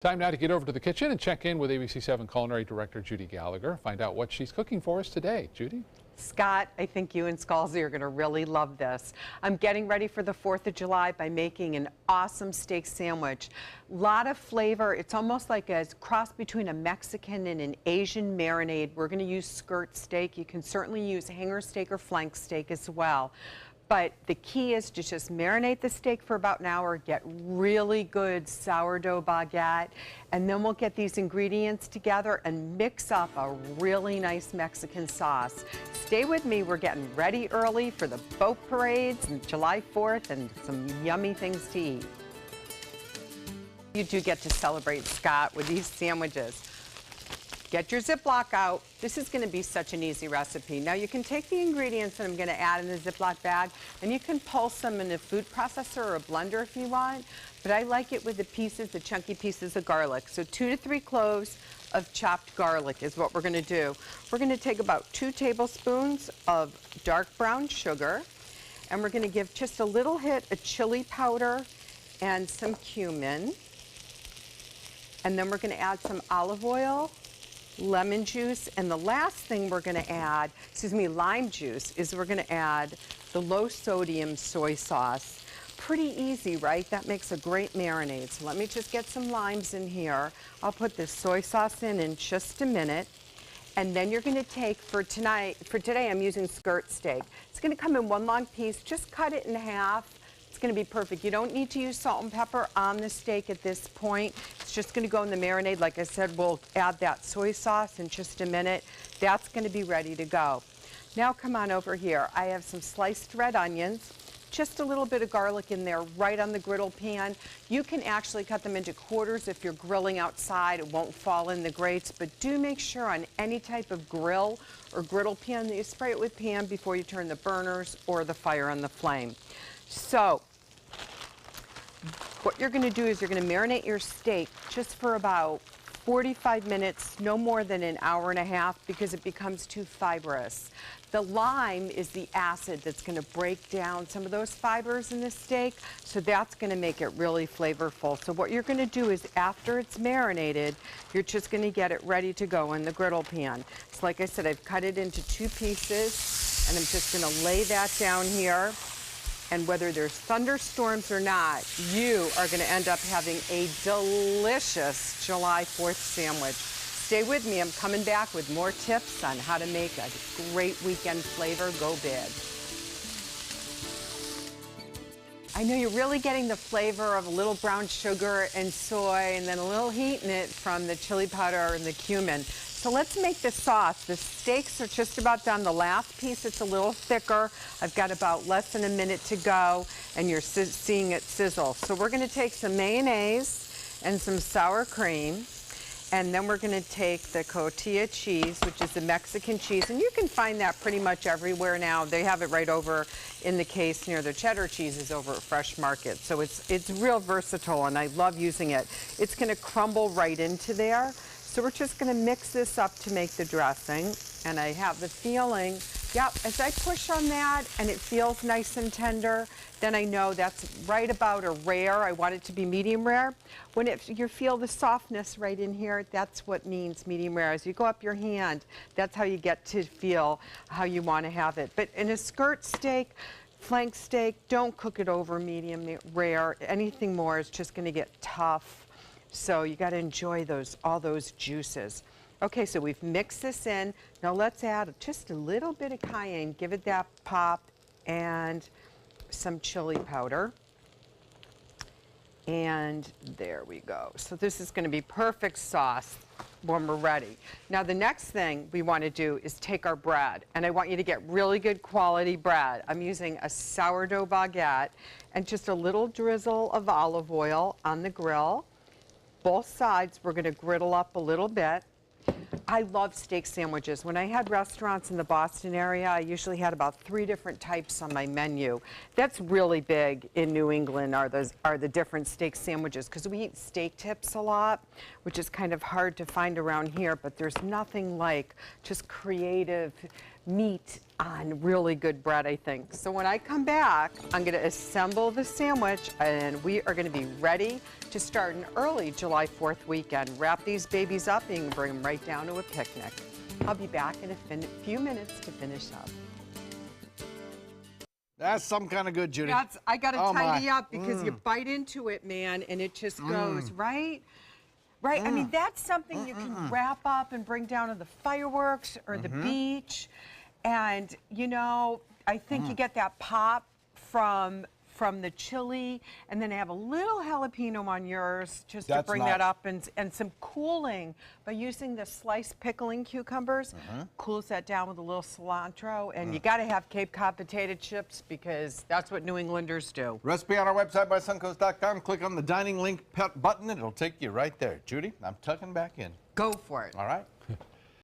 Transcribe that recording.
Time now to get over to the kitchen and check in with ABC7 Culinary Director Judi Gallagher. Find out what she's cooking for us today. Judi? Scott, I think you and Scalzi are going to really love this. I'm getting ready for the 4th of July by making an awesome steak sandwich. Lot of flavor. It's almost like a cross between a Mexican and an Asian marinade. We're going to use skirt steak. You can certainly use hanger steak or flank steak as well. But the key is to just marinate the steak for about an hour, get really good sourdough baguette, and then we'll get these ingredients together and mix up a really nice Mexican sauce. Stay with me, we're getting ready early for the boat parades and July 4th and some yummy things to eat. You do get to celebrate, Scott, with these sandwiches. Get your Ziploc out. This is going to be such an easy recipe. Now you can take the ingredients that I'm going to add in the Ziploc bag and you can pulse them in a food processor or a blender if you want, but I like it with the pieces, the chunky pieces of garlic. So 2 to 3 cloves of chopped garlic is what we're going to do. We're going to take about 2 tablespoons of dark brown sugar, and we're going to give just a little hit of chili powder and some cumin. And then we're going to add some olive oil, lemon juice, and the last thing we're going to add, lime juice, is we're going to add the low sodium soy sauce. Pretty easy, right? That makes a great marinade. So let me just get some limes in here. I'll put this soy sauce in just a minute. And then you're going to take, for today I'm using skirt steak. It's going to come in one long piece. Just cut it in half. It's going to be perfect. You don't need to use salt and pepper on the steak at this point. It's just going to go in the marinade. Like I said, we'll add that soy sauce in just a minute. That's going to be ready to go. Now come on over here. I have some sliced red onions, just a little bit of garlic in there right on the griddle pan. You can actually cut them into quarters if you're grilling outside. It won't fall in the grates, but do make sure on any type of grill or griddle pan that you spray it with Pam before you turn the burners or the fire on the flame. So what you're going to do is you're going to marinate your steak just for about 45 minutes, no more than an hour and a half, because it becomes too fibrous. The lime is the acid that's going to break down some of those fibers in the steak, so that's going to make it really flavorful. So what you're going to do is after it's marinated, you're just going to get it ready to go in the griddle pan. So like I said, I've cut it into 2 pieces, and I'm just going to lay that down here. And whether there's thunderstorms or not, you are going to end up having a delicious July 4th sandwich. Stay with me. I'm coming back with more tips on how to make a great weekend flavor go big. I know you're really getting the flavor of a little brown sugar and soy and then a little heat in it from the chili powder and the cumin. So let's make the sauce. The steaks are just about done. The last piece, it's a little thicker. I've got about less than a minute to go, and you're seeing it sizzle. So we're going to take some mayonnaise and some sour cream, and then we're going to take the cotija cheese, which is the Mexican cheese, and you can find that pretty much everywhere now. They have it right over in the case near the cheddar cheeses over at Fresh Market. So it's real versatile, and I love using it. It's going to crumble right into there. So we're just going to mix this up to make the dressing, and I have the feeling, yep, as I push on that and it feels nice and tender, then I know that's right about a rare. I want it to be medium rare. When you feel the softness right in here, that's what means medium rare. As you go up your hand, that's how you get to feel how you want to have it. But in a skirt steak, flank steak, don't cook it over medium rare. Anything more is just going to get tough. So you got to enjoy all those juices. Okay, so we've mixed this in. Now let's add just a little bit of cayenne, give it that pop, and some chili powder. And there we go. So this is going to be perfect sauce when we're ready. Now the next thing we want to do is take our bread, and I want you to get really good quality bread. I'm using a sourdough baguette and just a little drizzle of olive oil on the grill. Both sides we're going to griddle up a little bit. I love steak sandwiches. When I had restaurants in the Boston area, I usually had about 3 different types on my menu. That's really big in New England, are the different steak sandwiches, because we eat steak tips a lot, which is kind of hard to find around here, but there's nothing like just creative meat on really good bread, I think. So when I come back, I'm gonna assemble the sandwich and we are gonna be ready to start an early July 4th weekend. Wrap these babies up and you can bring them right down to a picnic. I'll be back in a few minutes to finish up. That's some kind of good, Judy. I gotta Oh, tidy my. up because you bite into it, man, and it just goes, right? Right, I mean, that's something you can wrap up and bring down to the fireworks or the beach. And, you know, I think you get that pop from the chili, and then have a little jalapeno on yours just to That's bring nice. that up, and some cooling by using the sliced pickling cucumbers. Cools that down with a little cilantro, and you got to have Cape Cod potato chips because that's what New Englanders do. Recipe on our website, mysuncoast.com. Click on the dining link button, and it'll take you right there. Judy, I'm tucking back in. Go for it. All right?